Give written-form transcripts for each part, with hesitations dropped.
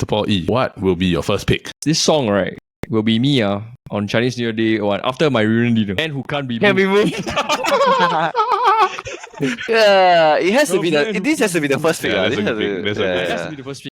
Mr. Paul E, what will be your first pick? This song, right, will be me on Chinese New Year Day one after my reunion dinner. Man who can't be Can be moved. moved. Yeah, it has to be the. This has to be the first pick. Yeah, This that's a has good to- pick. That's a good yeah, It has yeah. to be the first pick.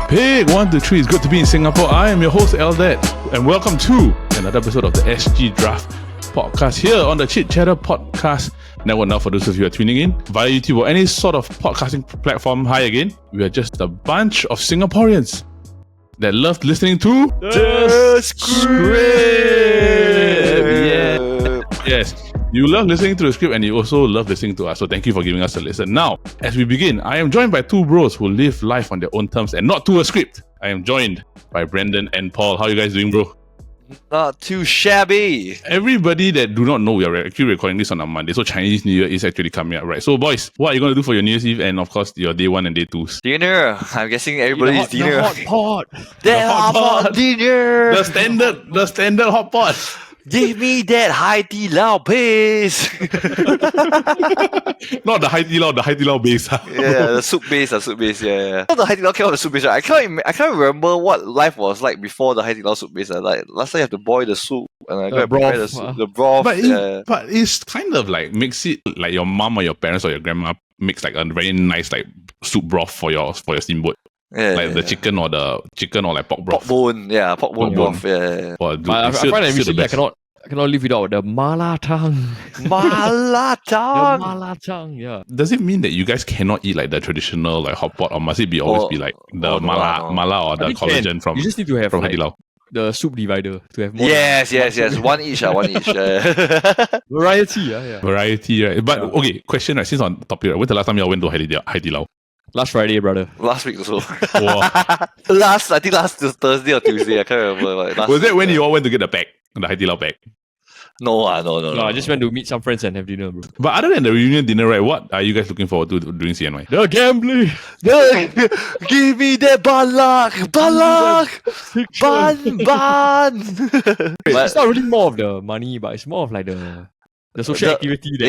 Pig 1 to 3, it's good to be in Singapore. I am your host Eldad, and welcome to another episode of the SG Draft podcast here on the Chit Podcast Network. Now, for those of you who are tuning in via YouTube or any sort of podcasting platform, hi again. We are just a bunch of Singaporeans that love listening to The script. Yeah. Yes, you love listening to the script and you also love listening to us. So thank you for giving us a listen. Now, as we begin, I am joined by two bros who live life on their own terms and not to a script. I am joined by Brendan and Paul. How are you guys doing, bro? Not too shabby. Everybody that do not know, we are actually recording this on a Monday, so Chinese New Year is actually coming up, right? So boys, what are you going to do for your New Year's Eve and of course your day 1 and day 2s? Dinner. I'm guessing everybody's dinner. The hot pot. That hot hot pot. dinner. The standard hot pot. Give me that Hai Di Lao base. Not the Hai Di Lao base. Yeah, the soup base, yeah. Not the Hai Di Lao came out the soup base, right? I can't remember what life was like before the Hai Di Lao soup base. Like last time you have to boil the soup and I got prepare the soup, the broth. But it's kind of like makes it like your mom or your parents or your grandma makes like a very nice like soup broth for your steamboat. Like the chicken or like pork broth. Pork bone broth. Yeah. Oh, dude, I it's find that still the recently I best. cannot live without the mala tang. Mala The tang. mala tang, yeah. Does it mean that you guys cannot eat like the traditional like hot pot, or must it be always be like the mala or the collagen from You just need to have Hai like, Di Lao? the soup divider to have more. Yes. One each. Variety, yeah. Variety, right? But okay, question, right? Since on topic, right? When's the last time you all went to Hai Di Lao? Last Friday, brother. Last week also. Wow. I think last Thursday or Tuesday. I can't remember. Like, last Was that week, when you all went to get the pack, the Hai Di Lao pack? No. No, I just went to meet some friends and have dinner, bro. But other than the reunion dinner, right? What are you guys looking forward to during CNY? The gambling. Give me that balak. Ban. It's not really more of the money, but it's more of like the social activity that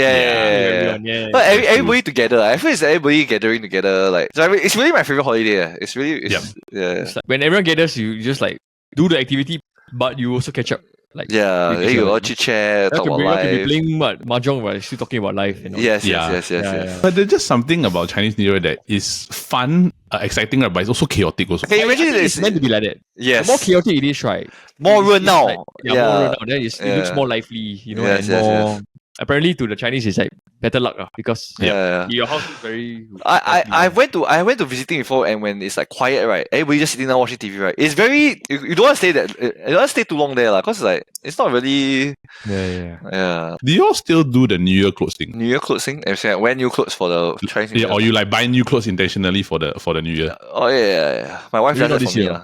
everyone. But everybody together. I feel it's everybody gathering together. Like, so it's really my favorite holiday. It's really, yeah. It's like when everyone gathers, you just like do the activity, but you also catch up. Like, Yeah, with there each you other. go, chit chat, talk about You can be life. playing mahjong, but still talking about life. And all. Yes. Yeah. But there's just something about Chinese New Year that is fun, exciting, right? But it's also chaotic also. Can you I imagine think this? it's meant to be like that. Yes. The more chaotic it is, right? More it's run now. like- more run now. Then it looks more lively, Yes, and more. Apparently, to the Chinese, it's like better luck because Yeah. your house is very. I went to visiting before, and when it's like quiet, right? Everybody just sitting down watching TV, right? It's very you don't want to stay that you don't want to stay too long there, cause like it's not really Yeah. Do you all still do the New Year clothes thing? New Year clothes thing. I'm wear new clothes for the Chinese New Yeah, Year. or you like buy new clothes intentionally for the New Year? Oh yeah. My wife Maybe does not that this for me. year. lah.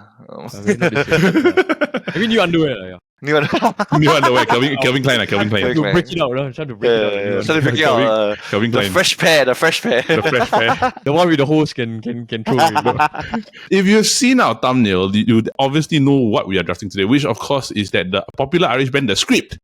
Maybe new underwear. New one. New underwear, Calvin Klein. Calvin To Klein. break it out, trying to break it out. Trying to break out Calvin the Klein. fresh pair. The fresh pair. The one with the hose can throw it. If you've seen our thumbnail, you obviously know what we are drafting today, which of course is that the popular Irish band The Script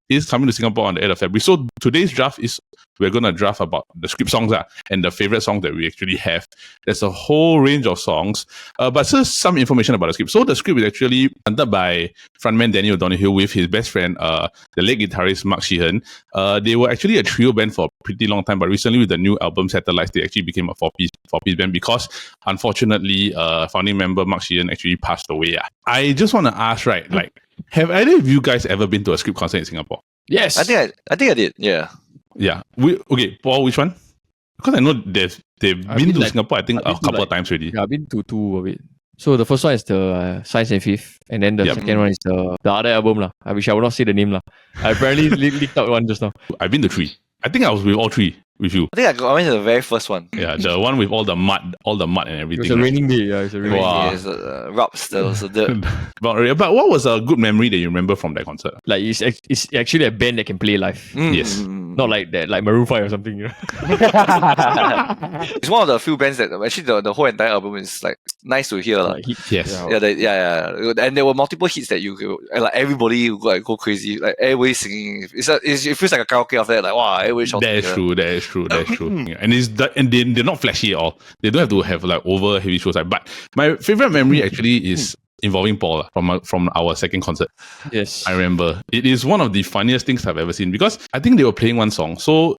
is coming to Singapore on the 8th of February. So today's draft is we're going to draft about the Script songs and the favorite songs that we actually have. There's a whole range of songs, but just some information about the Script. So the Script is actually funded by frontman Daniel O'Donoghue with his best friend, the late guitarist Mark Sheehan. They were actually a trio band for a pretty long time, but recently with the new album Satellites, they actually became a four-piece band because unfortunately, founding member Mark Sheehan actually passed away. I just want to ask, right, like, have either of you guys ever been to a Script concert in Singapore? Yes. I think I did. Yeah. Yeah. Okay, Paul, which one? Because I know they've been been to like- Singapore, I think, I've a been to couple of times already. Yeah, I've been to two of it. So the first one is the Science and Fifth, and then the Yep. second one is the other album lah. Which I will not say the name lah. I apparently leaked out one just now. I've been to 3. I think I was with all 3. with you? I think I went to the very first one. Yeah, the one with all the mud and It everything. was a right? raining day. Yeah, it's a raining Wow. day. Yes, rubs, there was a dirt. But what was a good memory that you remember from that concert? Like it's actually a band that can play live. Yes. Not like that, like Maroon 5 or something. You know? It's one of the few bands that actually the whole entire album is like nice to hear. Like hits. Yes. Yeah. And there were multiple hits that like everybody would like go crazy, like everybody singing. It feels like a karaoke after that, like wow, everybody shouting. That is true. And they're not flashy at all. They don't have to have like over heavy shows. But my favorite memory actually is involving Paul from our second concert. Yes. I remember. It is one of the funniest things I've ever seen because I think they were playing one song. So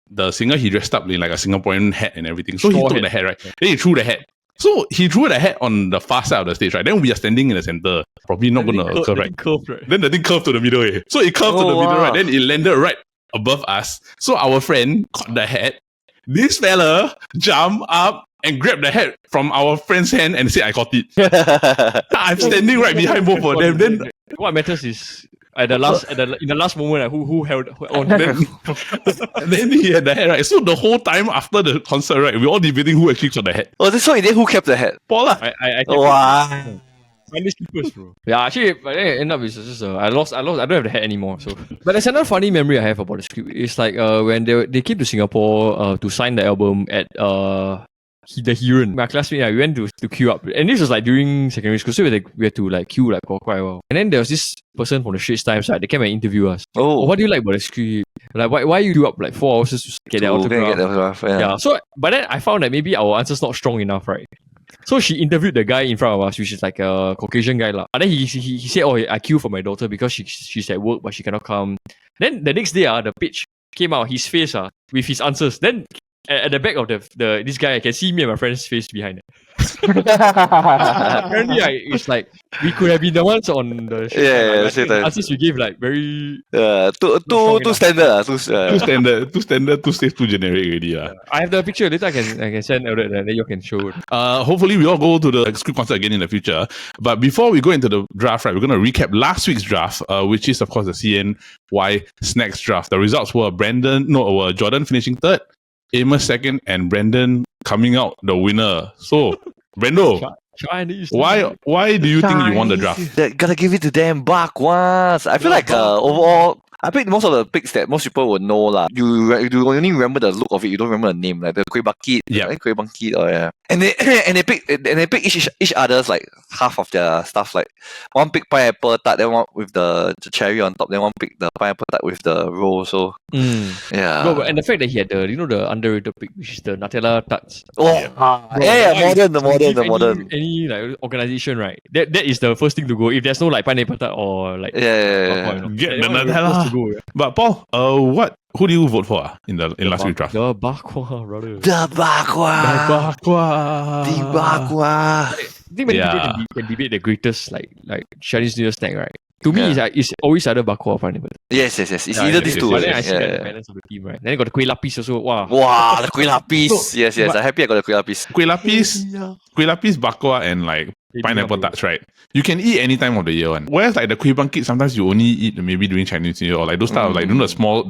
the singer, he dressed up in like a Singaporean hat and everything. So he took the hat, right? Then he threw the hat. So he threw the hat on the far side of the stage, right? Then we are standing in the center. Probably not going to curve, right? Curved, right? Then the thing curved to the middle. So it curved to the middle, right? Then it landed right above us. So our friend caught the hat. This fella jumped up and grabbed the hat from our friend's hand and said, I caught it. I'm standing right behind both of them. Then what matters is in the last moment, who held on. then he had the hat, right? So the whole time after the concert, right, we all debating who actually got the hat. Oh, that's why then who kept the hat? Paula. I Wow. Finest keepers, bro. Yeah, actually, but then it ended up with just I lost. I don't have the hat anymore. So, but there's another funny memory I have about the script. It's like when they came to Singapore to sign the album at the Heron. My classmate, we went to queue up, and this was like during secondary school, so we had to like queue like for quite a while. And then there was this person from the Straits Times side. They came and interview us. Oh, what do you like about the script? Like why you queue up like 4 hours just to get the autograph? Yeah. So, but then I found that maybe our answer's not strong enough, right? So she interviewed the guy in front of us, which is like a Caucasian guy lah. And then he said, "Oh, I queue for my daughter because she's at work but she cannot come." Then the next day, the page came out, his face with his answers. Then at the back of the this guy, I can see me and my friend's face behind it. Apparently, it's like we could have been the ones on the show. The answers we gave like very too standard. Too standard, too safe, too generic already. I have the picture later. I can send out and then you can show it. Hopefully we all go to the script concert again in the future. But before we go into the draft, right, we're gonna recap last week's draft, which is of course the CNY Snacks draft. The results were Jordan finishing third, Amos second, and Brandon coming out the winner. So, Brando, why do you think you won the draft? Gotta give it to them, Bakwas. I feel like overall, I picked most of the picks that most people would know lah. You only remember the look of it. You don't remember the name, like the Kueh Bakit. Yeah, Kueh Bakit. Oh yeah. And they pick each other's like half of their stuff. Like one pick pineapple tart, then one with the cherry on top, then one pick the pineapple tart with the roll. So yeah. No, and the fact that he had the underrated pick, which is the Nutella tarts. The modern. Any like organization, right? That is the first thing to go. If there's no like pineapple tart or like get the Nutella. But Paul, who do you vote for in last week's draft? The Bakwa, brother. The Bakwa. I think many people can debate the greatest like Chinese New Year snack, right? To me, it's always either Bakwa or pineapple. Yes. It's either these two. But then I see the balance of the team, right? Then got the Kueh Lapis also. Wow, the Kueh Lapis. Yes. I'm happy I got the Kueh Lapis. Kueh Lapis, Bakwa, and like pineapple tarts, right? You can eat any time of the year one. Whereas like the Kueh Bangkit, sometimes you only eat maybe during Chinese New Year or like those type of like the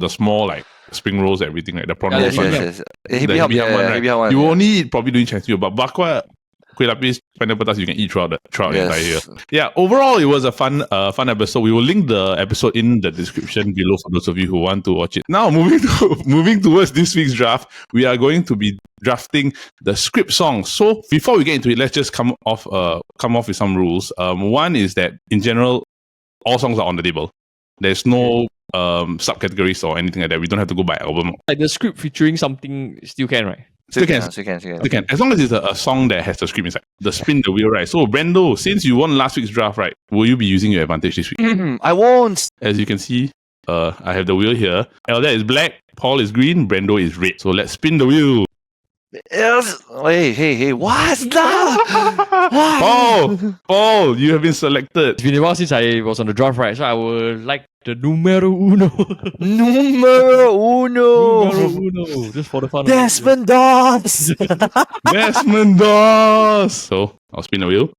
small like spring rolls, everything like the prawn rolls. Yes. Heavy one. You only eat probably during Chinese New Year, but Bakwa, Kueh Lapis, pineapple tarts you can eat throughout the entire year. Yeah, overall it was a fun episode. We will link the episode in the description below for those of you who want to watch it. Now moving towards this week's draft, we are going to be drafting the script songs. So before we get into it, let's just come off with some rules. One is that in general, all songs are on the table. There's no subcategories or anything like that. We don't have to go by album. Like the script featuring something still can, right? Still can. As long as it's a song that has the script inside. The spin the wheel, right? So Brando, since you won last week's draft, right, will you be using your advantage this week? I won't. As you can see, I have the wheel here. Elder is black, Paul is green, Brando is red. So let's spin the wheel. Yes. Hey, what's that? Paul, you have been selected. It's been a while since I was on the draft, right? So I would like the numero uno. Numero uno. Just for the fun. Desmond Doss. Desmond Doss. So I'll spin the wheel.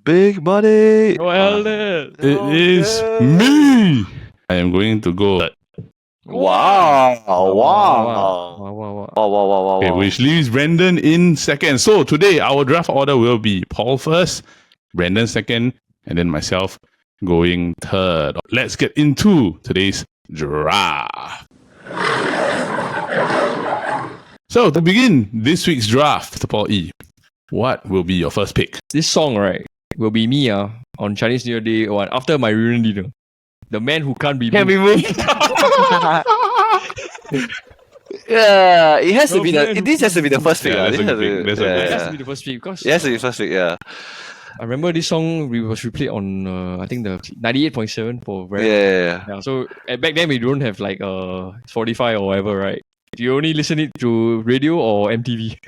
Big buddy. Well, it is me. I am going to go. Wow. Okay, which leaves Brandon in second. So today our draft order will be Paul first, Brandon second, and then myself going third. Let's get into today's draft. So to begin this week's draft, Paul E, what will be your first pick? This song, right, will be me on Chinese New Year Day one after my reunion dinner. The man who can't be moved. Yeah, it has to be this has to be the first pick. It has to be the first pick because it has to be the first pick, yeah. I remember this song was replayed on I think the 98.7 for very yeah. So back then we don't have like Spotify or whatever, right? You only listen it through radio or MTV.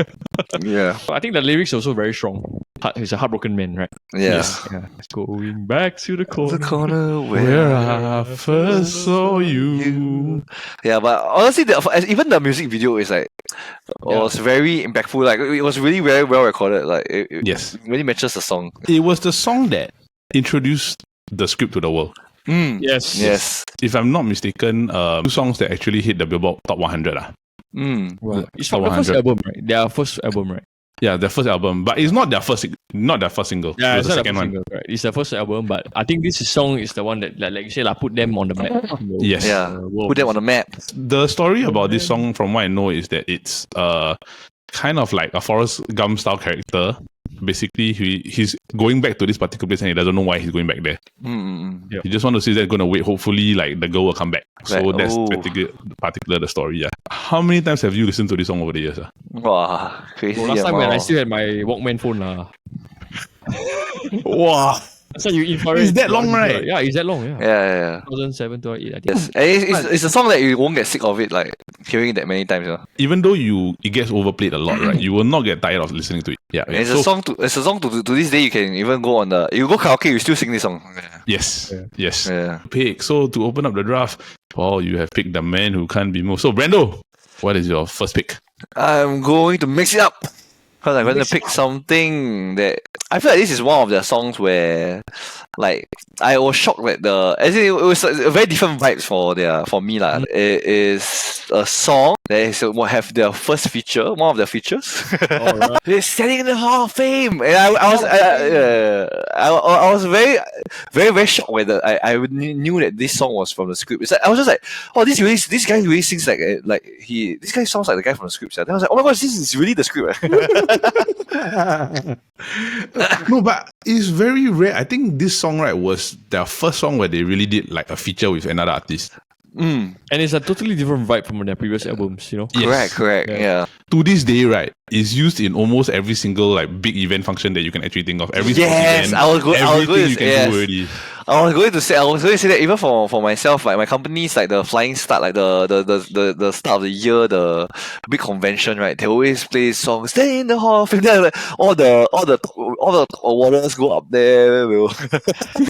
Yeah. I think the lyrics are also very strong. He's a heartbroken man, right? Yeah. Yes. Yeah. Going back to the corner. The corner where I first saw you. Yeah, but honestly, even the music video is like was very impactful. Like it was really very well recorded. Like it really matches the song. It was the song that introduced the script to the world. Yes. If I'm not mistaken, two songs that actually hit the Billboard Top 100. Right. It's not the first album, right? Their first album, right? Yeah, their first album, but it's not their first single. Yeah, it's the not second one. Single, right? It's their first album, but I think this song is the one that, like you say, put them on the map. Yes. Yeah, put them on the map. The story about this song, from what I know, is that it's kind of like a Forrest Gump style character. Basically, he's going back to this particular place and he doesn't know why he's going back there. Yeah. He just wants to see that going to wait. Hopefully, like the girl will come back. So that's particular the story. Yeah. How many times have you listened to this song over the years? Wow, crazy. Last time when I still had my Walkman phone. Wow. So you infrared. Is that long, right? Yeah, is that long? Yeah. Yeah. 2007, 2008, I think. Yes. It's a song that you won't get sick of it, like hearing it that many times. Even though it gets overplayed a lot, right? You will not get tired of listening to it. Yeah. It's a song to this day. You can even go on you go karaoke, you still sing this song. Yes. Yeah. Pick. So to open up the draft, Paul, you have picked the man who can't be moved. So Brando, what is your first pick? I'm going to mix it up. Because I'm going to pick something that I feel like this is one of the songs where, like, I was shocked that it was a very different vibes for me lah. It is a song that will have their first feature, one of their features. Right. It's standing in the Hall of Fame, and I was very, very, very shocked when I knew that this song was from the script. It's like, I was just like, oh, this guy really sings this guy sounds like the guy from the script. Then I was like, oh my gosh, this is really the script. No, but it's very rare. I think this song, right, was their first song where they really did like a feature with another artist. And it's a totally different vibe from their previous albums, you know? Yes. Correct. Yeah. To this day, right, it's used in almost every single like big event function that you can actually think of. Every yes, event, I was going you can do already. I was going to say that even for myself, like my company's like the flying start, like the start of the year, the big convention, right? They always play songs. Stay in the Hall of Fame. Then like all the awarders go up there.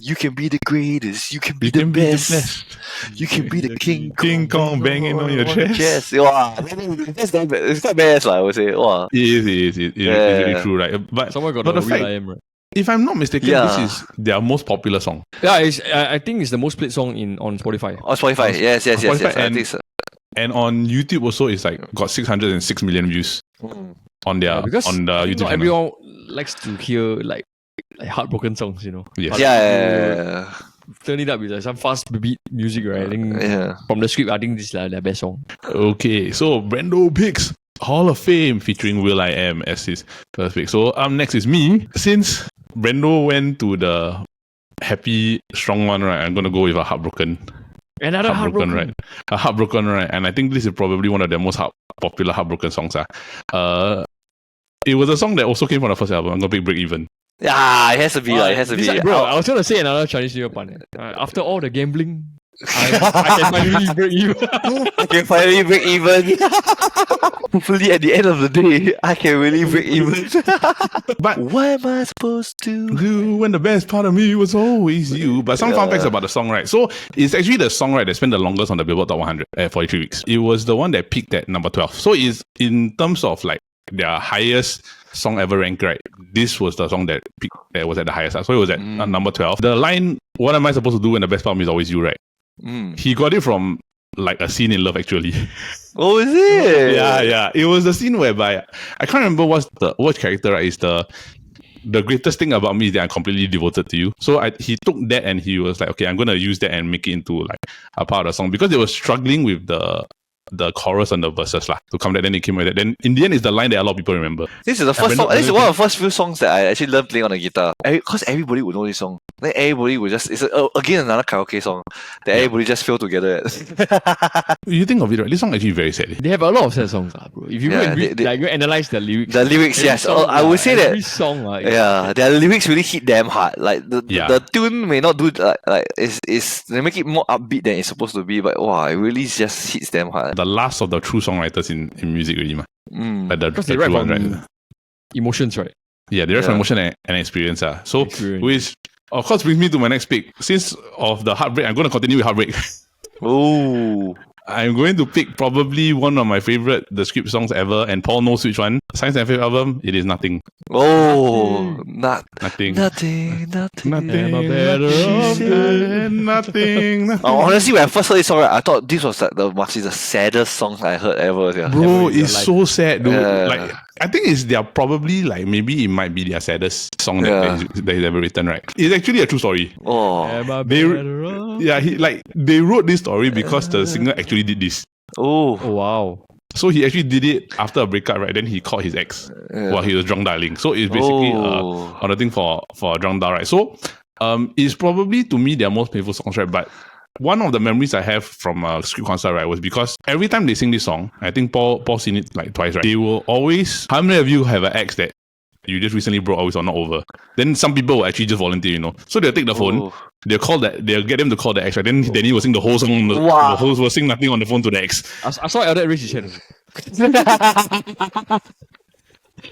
You can be the greatest. You can be the best. You can be the King Kong banging on your chest. Wow, that's not bad. It's not bad, I would say. Wow. It is really true, right? But someone got the fact, I am, right? If I'm not mistaken, this is their most popular song. Yeah, I think it's the most played song on Spotify. On Spotify, yes. I think so. And on YouTube also, it's like got 606 million views on their on the YouTube channel. Everyone likes to hear like heartbroken songs, you know. Yes. Yeah. Turn it up with some fast beat music, right? I think from the script, I think this is their best song. Okay, so Brando picks Hall of Fame featuring will.i.am as his first pick. So next is me. Since Brando went to the happy, strong one, right? I'm gonna go with a heartbroken. Another heartbroken, right? A heartbroken, right? And I think this is probably one of their most popular heartbroken songs. It was a song that also came from the first album. I'm gonna pick Break Even. Yeah, it has to be. It has to be. Bro, I was gonna say another Chinese New Year pun. After all the gambling, I can finally break even. I can finally break even. Hopefully, at the end of the day, I can really break even. But what am I supposed to do when the best part of me was always you? But some fun facts about the song, right? So it's actually the song, right, that spent the longest on the Billboard Top 100 at 43 weeks. It was the one that peaked at number 12. So it's in terms of like their highest song ever ranked, right? This was the song that was at the highest. So it was at number 12. The line, what am I supposed to do when the best part of me is always you, right? He got it from like a scene in Love Actually. Oh, is it? Yeah. It was the scene whereby I can't remember what character, right, is the greatest thing about me is that I'm completely devoted to you. So he took that and he was like, okay, I'm going to use that and make it into like a part of the song, because they were struggling with the chorus and the verses to come there. Then it came with that. Then in the end, it's the line that a lot of people remember. This is the first song. This is one of the first few songs that I actually love playing on the guitar. Because everybody would know this song. Then everybody would just, it's again another karaoke song that everybody just feel together. You think of it, right? This song actually very sad. They have a lot of sad songs, bro. If you go and read, you analyze the lyrics. The lyrics, yes. Song, I would say that every song, their lyrics really hit them hard. Like the tune may not do they make it more upbeat than it's supposed to be, but wow, it really just hits them hard. The last of the true songwriters in music, really, Like because they write from emotions, right? Yeah, they write from emotion and experience. So, which of course brings me to my next pick. Since of the heartbreak, I'm going to continue with heartbreak. Oh. I'm going to pick probably one of my favorite The Script songs ever, and Paul knows which one. Science and Faith album, it is Nothing. Oh, Nothing. Nothing. Am I better off than nothing? Honestly, when I first heard this song, I thought this was like the saddest song I heard ever. Yeah. Bro, it's so sad, dude. Like, I think they're probably like, maybe it might be their saddest song that he's ever written, right? It's actually a true story. Oh. They wrote this story because the singer actually did this. Oh, wow. So he actually did it after a breakup, right? Then he caught his ex while he was drunk dialing. So it's basically a thing for a drunk dial, right? So it's probably, to me, their most painful songs, right? But one of the memories I have from a Script concert, right, was because every time they sing this song, I think Paul seen it like twice, right? They will always, how many of you have an ex that you just recently broke always or not over? Then some people will actually just volunteer, So they'll take the phone, they'll get them to call the ex, right? Then he will sing the whole song, the host will sing Nothing on the phone to the ex. I saw Elder raise his hand.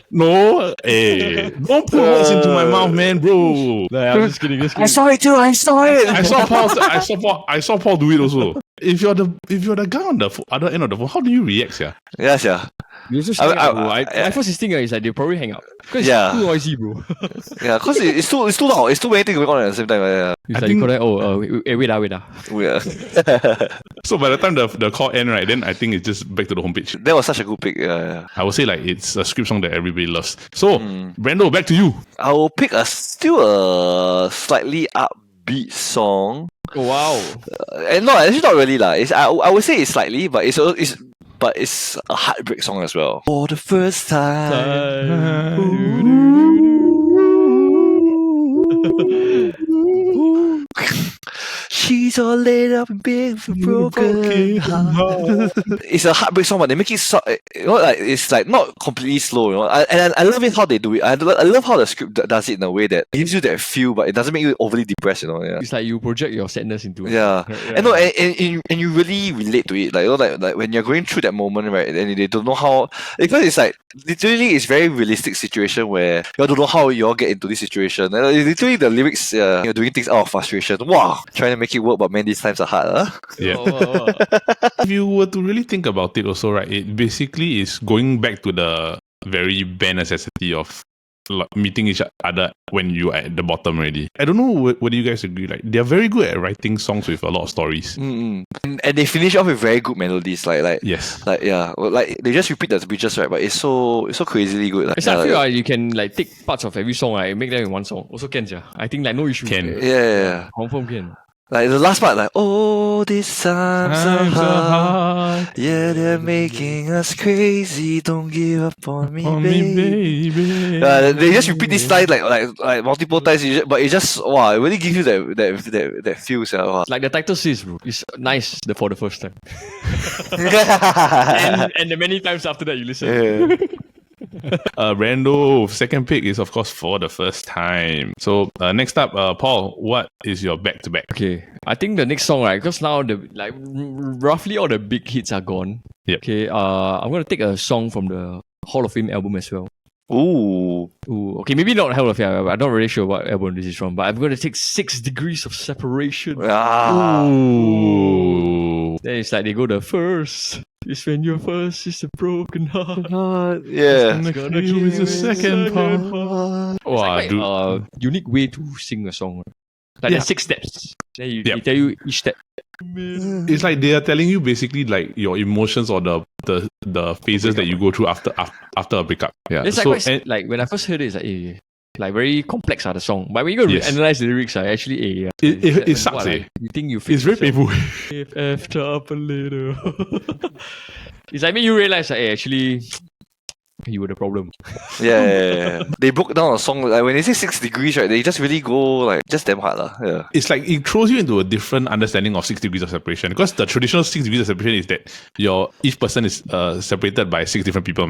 No, don't put words into my mouth, man, bro. I'm just kidding. I saw it too. I saw it. I saw Paul do it also. If you're the guy on the other end of the phone, how do you react, yeah? Yes, yeah. You just my first instinct is like they probably hang up because it's too noisy, bro. Yeah, because it's too loud. It's too many things going on at the same time. Yeah. It's like you call that, wait. So by the time the call end, right, then I think it's just back to the homepage. That was such a good pick. Yeah. I would say like it's a Script song that everybody loves. So Brando, back to you. I will pick a slightly upbeat song. Oh, wow. And no, actually not really lah. I would say it's slightly, but it's a heartbreak song as well. For the first time. She's all laid up in bed with a broken heart. It's a heartbreak song, but they make it it's like not completely slow, And I love it how they do it. I love how the Script does it in a way that it gives you that feel, but it doesn't make you overly depressed, Yeah. It's like you project your sadness into it. Yeah. And you really relate to it. Like when you're going through that moment, right? And they don't know how, because it's like literally it's very realistic situation where you don't know how you all get into this situation. And literally the lyrics, you're doing things out of frustration. Wow, trying to make it work, but man, these times are hard. Yeah. If you were to really think about it also, right, it basically is going back to the very bare necessity of meeting each other when you're at the bottom already. I don't know whether you guys agree. Like, they're very good at writing songs with a lot of stories. And they finish off with very good melodies. Yes. Like they just repeat the bridges, right? But it's so crazily good. I feel you can like take parts of every song, and make them in one song. Also can, yeah. I think like no issue. Can. Yeah. Confirm can. Like the last part, like, oh, this time's so hard. Yeah, they're making us crazy. Don't give up on me, baby. They just repeat this line like multiple times, but it just it really gives you that feel. Like the title says, bro, it's nice for the first time. and the many times after that you listen. Yeah. Brando, second pick is of course For the First Time. So next up, Paul, what is your back-to-back? Okay, I think the next song, right, because now roughly all the big hits are gone. Yep. Okay, I'm gonna take a song from the Hall of Fame album as well. Ooh. Okay, maybe not Hall of Fame. I'm not really sure what album this is from, but I'm gonna take 6 Degrees of Separation. Ooh. Then it's like they go the first. It's when your first is a broken heart. Yeah. It's gonna kill the second part. Wow, it's like unique way to sing a song. Like there's 6 steps. Then they tell you each step. It's like they are telling you basically like your emotions or the phases that you go through after a breakup. Yeah. It's like, like when I first heard it, it's like very complex the song. But when you go analyze the lyrics, actually it sucks. Like, you think you it's very painful. If after up a little. It's like, you realize that actually you were the problem. Yeah. They broke down a song, like when they say 6 degrees, right? They just really go like just damn hard. Yeah. It's like it throws you into a different understanding of 6 degrees of separation. Because the traditional 6 degrees of separation is that each person is separated by 6 different people.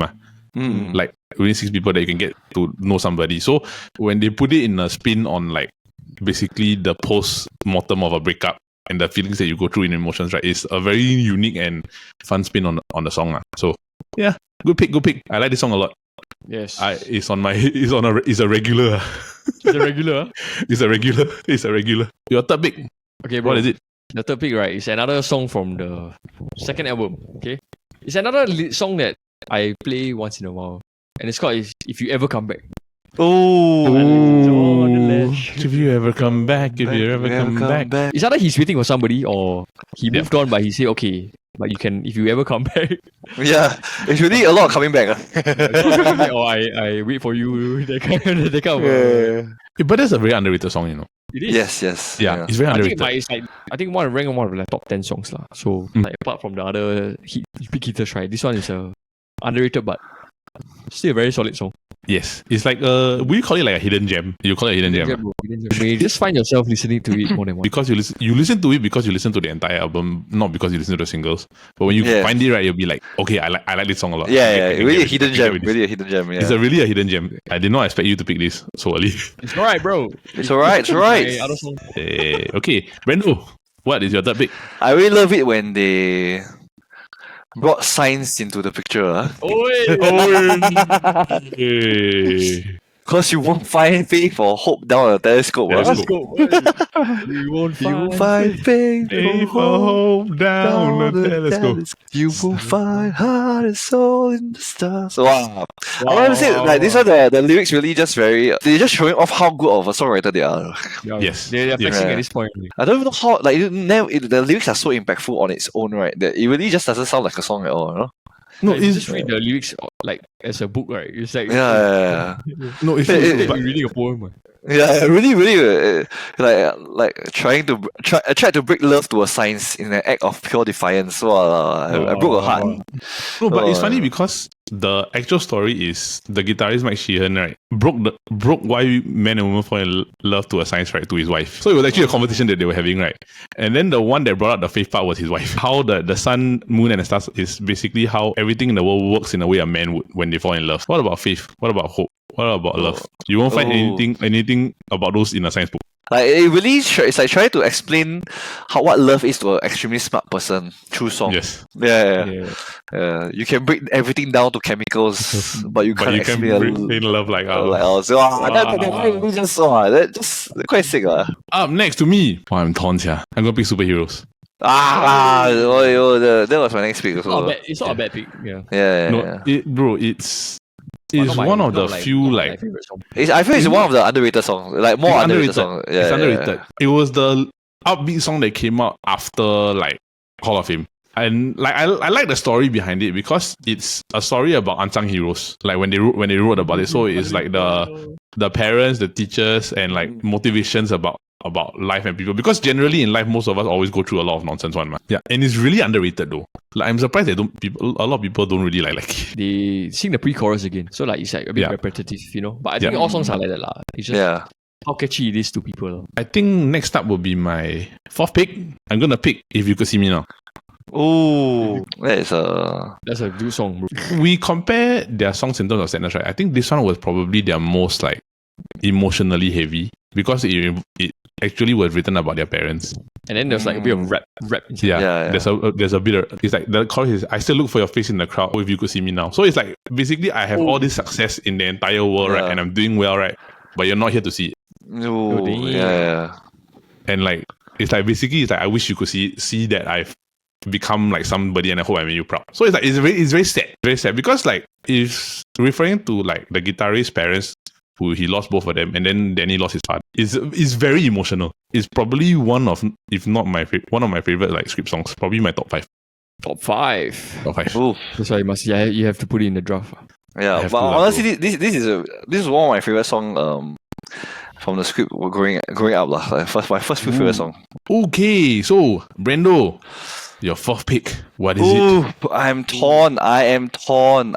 Like within 6 people that you can get to know somebody. So when they put it in a spin on like basically the post-mortem of a breakup and the feelings that you go through in emotions, right? It's a very unique and fun spin on the song. So yeah. Good pick. I like this song a lot. Yes. It's a regular. It's a regular? It's a regular. Your third pick. Okay, bro. What is it? The third pick, right, is another song from the second album. Okay? It's another song that I play once in a while. And it's called If You Ever Come Back. Oh, if you ever come back, It's either he's waiting for somebody or he moved on, but he said, okay, but you can, if you ever come back. Yeah, it's really a lot of coming back. Or I wait for you. That kind of but that's a very underrated song, you know. It is. Yes. Yeah, it's very underrated. I think one of the top 10 songs. So like, apart from the other big hitters, right, this one is underrated but still a very solid song. Yes, it's like we call it like a hidden gem. You call it a hidden gem. You just find yourself listening to it more than once. Because you listen to it because you listen to the entire album, not because you listen to the singles. But when you find it, right, you'll be like, okay, I like this song a lot. Really a hidden gem. Really a hidden gem. Yeah. It's really a hidden gem. I did not expect you to pick this so early. It's alright, bro. It's alright. Okay, Brendo, what is your third pick? I really love it when they brought science into the picture. Because you won't find faith or hope down a telescope. You won't find faith or hope down a telescope. You won't find heart and soul in the stars. Wow. I want to say, like, these are the lyrics really just they're just showing off how good of a songwriter they are. Yes. They're flexing at this point. I don't even know how, like, the lyrics are so impactful on its own, right? That it really just doesn't sound like a song at all, you know? No, it's just read the lyrics like as a book, right? It's like No, it's like reading a poem. Yeah, really, like trying to break love to a science in an act of pure defiance. So I broke a heart. No, but it's funny because the actual story is the guitarist Mike Sheehan, right, broke why men and women fall in love to a science, right, to his wife. So it was actually a conversation that they were having, right? And then the one that brought up the faith part was his wife. How the sun, moon, and the stars is basically how everything in the world works in a way a man would when they fall in love. What about faith? What about hope? What about love? You won't find anything about those in a science book. Like it really, it's like trying to explain what love is to an extremely smart person through song. Yes. Yeah. You can break everything down to chemicals, but you can't explain love like ours. That's just quite sick. Up next to me, I'm torn here. I'm gonna pick superheroes. That was my next pick. It's not a bad pick. It's one of the few like. I feel it's one of the underrated songs, like more underrated songs. It's underrated. It was the upbeat song that came out after like Hall of Fame, and like I like the story behind it because it's a story about unsung heroes. Like when they wrote about it, so it's like the parents, the teachers, and like motivations about life and people, because generally in life most of us always go through a lot of nonsense one. Yeah, and it's really underrated though. Like I'm surprised that a lot of people don't really like it. They sing the pre-chorus again, so like it's like a bit repetitive, you know. But I think all songs are like that lah. It's just how catchy it is to people. I think next up will be my fourth pick. I'm gonna pick If You Could See Me Now. Oh, that's a good song, bro. We compare their songs in terms of sadness, right? I think this one was probably their most like emotionally heavy because it actually was written about their parents. And then there's like a bit of rap inside. Yeah. There's a bit of, it's like the chorus is, I still look for your face in the crowd if you could see me now. So it's like basically I have all this success in the entire world, right? And I'm doing well, right? But you're not here to see it. And like it's like basically it's like I wish you could see that I've become like somebody and I hope I made you proud. So it's like it's very sad because like it's referring to like the guitarist's parents who he lost both of them, and then Danny lost his father. It's very emotional. It's probably one of, if not one of my favorite like script songs. Probably my top 5. Top 5. Top 5. Ooh. That's why you have to put it in the draft. Yeah, but honestly, this is one of my favorite song from the script growing up lah. Like my first few favorite song. Okay, so Brando, your 4th pick. What is it? I'm torn. I am torn.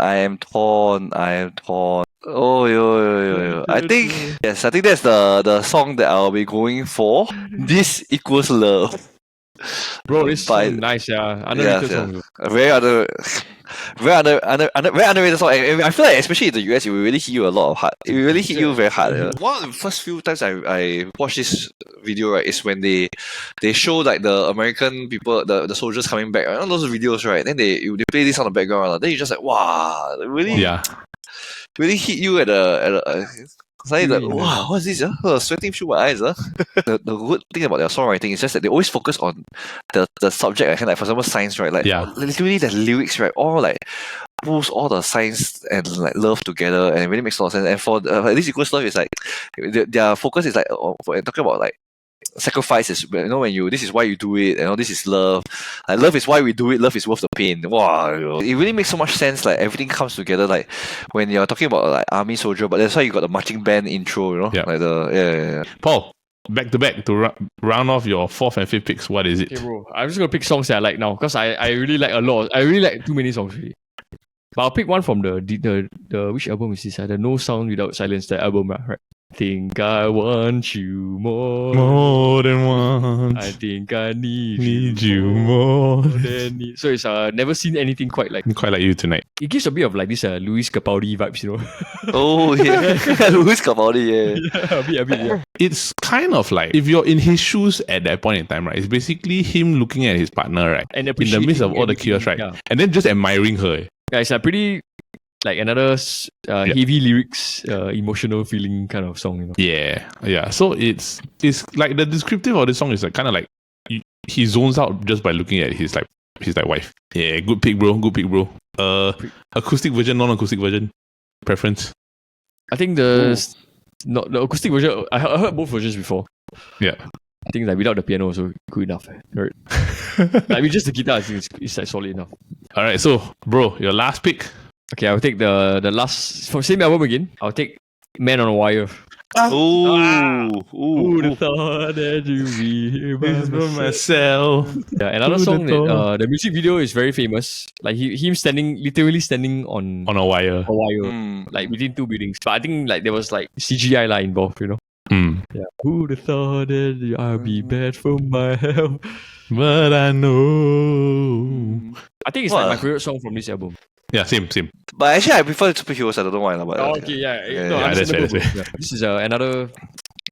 Oh yo. I think that's the song that I'll be going for. This Equals Love. Bro, it's so nice, yeah. Underrated song. Very underrated song. I feel like especially in the US, it will really hit you a lot of hard. It will really hit you very hard. Yeah. One of the first few times I watched this video, right, is when they show like the American people, the soldiers coming back. Right? All those videos, right? Then they play this on the background. Then you just like, wow, really hit you at a suddenly like, wow, what's this? Sweating through my eyes. The good thing about their songwriting is just that they always focus on the subject. Like for example, science, right? Like literally the lyrics, right? All like pulls all the science and like love together, and it really makes a lot of sense. And for This Equals Love is like their focus is like talking about like sacrifices, when this is why you do it, this is love. Like, love is why we do it, love is worth the pain. Wow, it really makes so much sense. Like everything comes together. Like when you're talking about like army soldier, but that's why you got the marching band intro. Yeah. Like the Paul, back to back to round off your 4th and 5th picks. What is it? Okay, bro. I'm just gonna pick songs that I like now because I really like a lot. I really like too many songs really. But I'll pick one from the which album is this? The No Sound Without Silence, that album, right? Think I want you more than once. I think I need you more than So it's never seen anything quite like you tonight. It gives a bit of like this Luis Capaldi vibes, Oh yeah, Luis Capaldi, yeah. a bit, yeah. It's kind of like if you're in his shoes at that point in time, right? It's basically him looking at his partner, right? And in the midst of all the chaos, right? Yeah. And then just admiring her. Yeah, it's a pretty like another heavy lyrics, emotional feeling kind of song, Yeah. So it's like the descriptive of the song is like kind of like he zones out just by looking at his wife. Yeah, good pick, bro. Acoustic version, non-acoustic version, preference. I think the acoustic version. I heard both versions before. Yeah. I think like without the piano also good enough. Right? Like with just the guitar, I think it's like solid enough. All right, so bro, your last pick. Okay, I'll take the last from same album again. I'll take Man on a Wire. Who the thought that you'd be here by myself. Yeah, another song that the music video is very famous. Like him literally standing on a wire. Like within 2 buildings. But I think like there was like CGI involved, Yeah. Who'd have thought that I'd be bad for my health? But I know. I think it's like my favorite song from this album. Yeah, same. But actually, I prefer the Superheroes. I don't know why. But okay, yeah. That's fair. This is another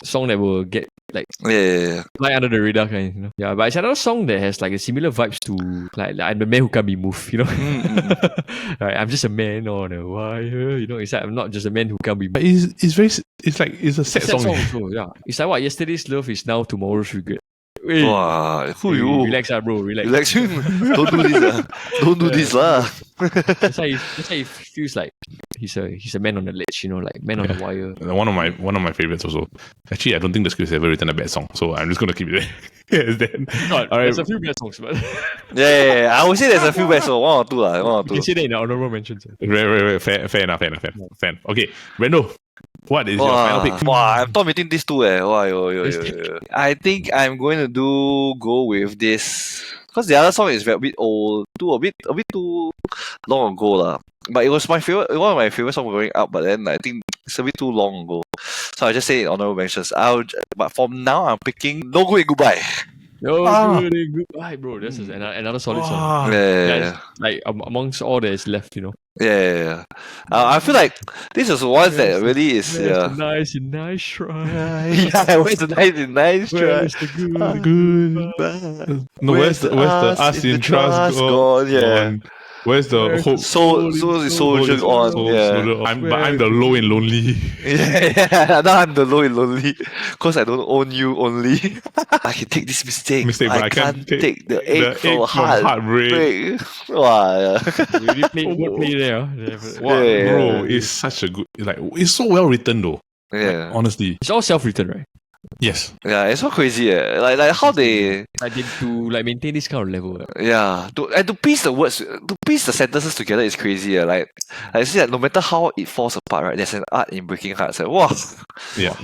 song that will get like fly under the radar kind. Yeah, but it's another song that has like a similar vibes to like I'm the man who can't be moved. Right, I'm just a man on a wire. It's like I'm not just a man who can't be moved. But it's a sad song. Also, yeah, it's like what yesterday's love is now tomorrow's regret. Wow, who you? Relax, bro. Relax. Don't do this. Don't do this, lah. That's why he feels like he's a man on the ledge, like man on the wire. One of my favorites also. Actually, I don't think the script's ever written a bad song, so I'm just gonna keep it there. All right. There's a few bad songs, but yeah. I would say there's a few bad songs. One or two. You can say that in the honorable mentions. Right. Fair enough. Okay, Brendo. What is your final pick? Wow, I'm torn between these two. I think I'm going to go with this because the other song is a bit old, a bit too long ago lah. But it was one of my favorite songs growing up. But then I think it's a bit too long ago, so I just say honorable mentions. But from now I'm picking No Good and Goodbye. No Good and Goodbye, bro. This is another solid song. Yeah. Like amongst all that is left, Yeah. I feel like this is one that really is. Nice try. Yeah, where's the nice try? Where's the good? No, where's the us in trust gone? Yeah. Where's the hope? Soldier on. Yeah. I'm the low and lonely. Yeah. Now I'm the low and lonely because I don't own you only. I can take this mistake. But I can't take the ache from heartbreak. Wow. You really play there. Bro, it's such a good. It's so well written though. Yeah. Honestly. It's all self-written, right? Yes. Yeah, it's so crazy. Like how they to maintain this kind of level. to piece the words, to piece the sentences together is crazy. Like I see that no matter how it falls apart, right? There's an art in breaking hearts. Like, wow. Yeah.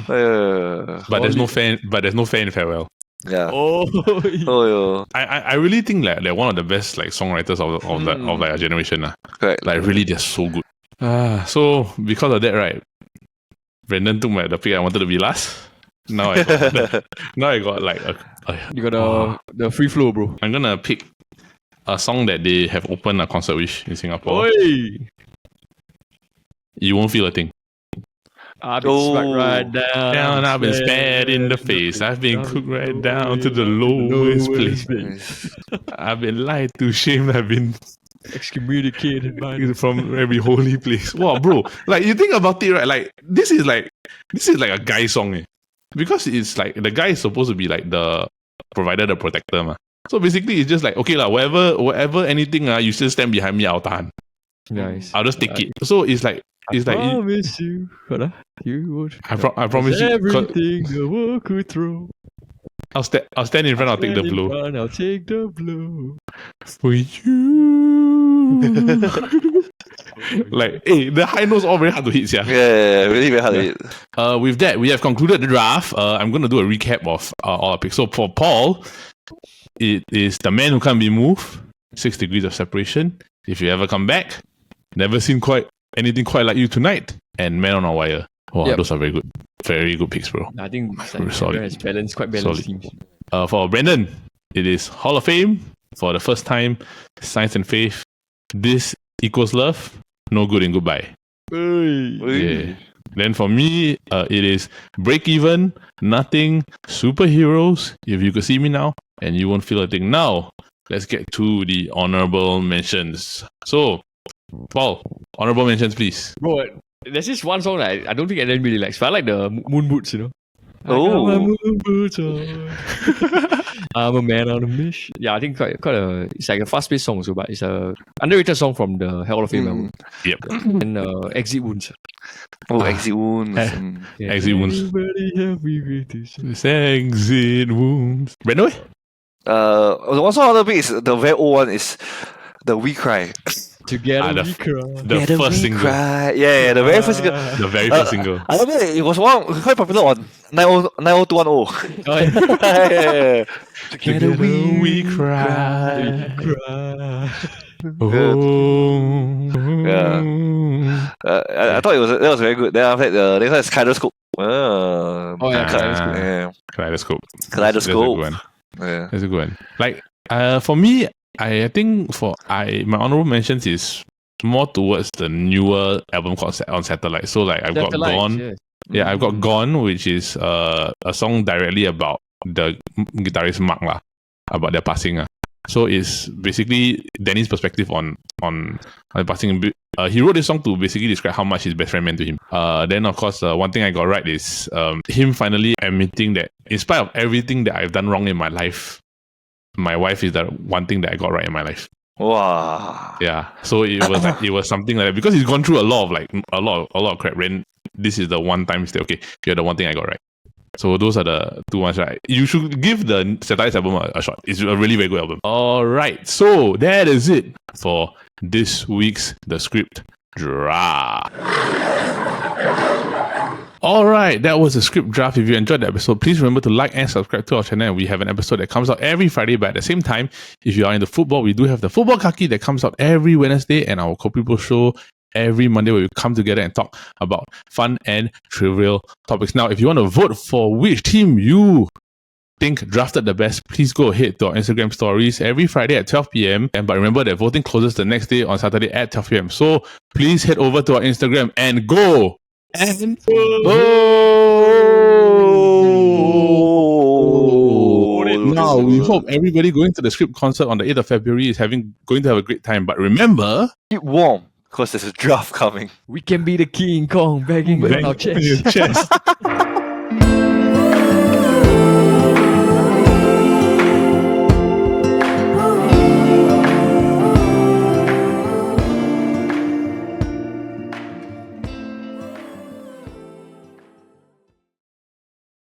But there's no fan. But there's no fan farewell. Yeah. Oh. I really think like they're one of the best like songwriters of like our generation. Correct. Like really, they're so good. So because of that, right? Brendan took the pick I wanted to be last. Now I got like you got the free flow, bro. I'm gonna pick a song that they have opened a concert with in Singapore. Oi! You won't feel a thing. I've been smacked right down. I've been spat in the face. I've been cooked right down to the lowest place. I've been lied to, shamed. I've been excommunicated from every holy place. Wow, bro! Like you think about it, right? Like this is like a guy song, eh? Because it's like the guy is supposed to be like the provider, the protector, ma. So basically, it's just like okay, like whatever, anything, you still stand behind me, I'll tahan. Nice. I'll just take it. So it's like I promise you would. I promise you everything the world could throw. I'll stand in front. I'll take the blow. I'll take the blow for you. Like, hey, the high notes all very hard to hit, yeah. Yeah, really very hard to hit. With that, we have concluded the draft. I'm going to do a recap of all our picks. So for Paul, it is The Man Who Can't Be Moved, 6 Degrees of Separation, If You Ever Come Back, Never Seen Anything Quite Like You Tonight, and Man on a Wire. Wow, those are very good. Very good picks, bro. I think like solid. It's quite balanced teams. For Brandon, it is Hall of Fame. For the first time, Science and Faith. This Equals Love. No Good and Goodbye. Yeah. Then for me, it is Break Even, Nothing, Superheroes, If You Could See Me Now, and You Won't Feel a Thing. Now, let's get to the honorable mentions. So, Paul, honorable mentions, please. Bro, there's this one song that I don't think anyone really likes, but I like the Moon Boots, you know. Oh, I got my moon boots on. I'm a man on a mission. Yeah, I think quite it's like a fast-paced song, so but it's a underrated song from the Hall of Fame album. Yep. And Exit Wounds. Oh, Exit Wounds. Yeah. Exit Wounds. It's Exit Wounds. Brandon? One song other bit is the very old one is the We Cry. Together we cry. The first single. Cry. Yeah, the very first single. The very first single. I remember it was quite popular on 90210. Oh, yeah. Together we cry. Oh. Yeah. I thought that was very good. Then after that, the next one is Kaleidoscope. Kaleidoscope. Kaleidoscope. That's a good one. Yeah. That's a good one. Like, for me, I think my honorable mentions is more towards the newer album called On Satellite. So like I've got Gone. Yes. Yeah, I've got Gone, which is a song directly about the guitarist Mark lah, about their passing. So it's basically Danny's perspective on the passing. He wrote this song to basically describe how much his best friend meant to him. Then of course one thing I got right is him finally admitting that in spite of everything that I've done wrong in my life, my wife is the one thing that I got right in my life. Wow. Yeah. So it was something like that because he's gone through a lot of crap. And this is the one time still okay. You're the one thing I got right. So those are the two ones, right? You should give the Satellite album a shot. It's a really very good album. All right. So that is it for this week's The Script Draft. Alright, that was the script draft. If you enjoyed the episode, please remember to like and subscribe to our channel. And we have an episode that comes out every Friday, but at the same time, if you are into football, we do have the Football Kaki that comes out every Wednesday, and our Co-People show every Monday where we come together and talk about fun and trivial topics. Now, if you want to vote for which team you think drafted the best, please go ahead to our Instagram stories every Friday at 12 p.m. But remember that voting closes the next day on Saturday at 12 p.m. So please head over to our Instagram and go! And now we hope everybody going to the Script concert on the 8th of February is going to have a great time. But remember, keep warm because there's a draft coming. We can be the King Kong banging on our chest.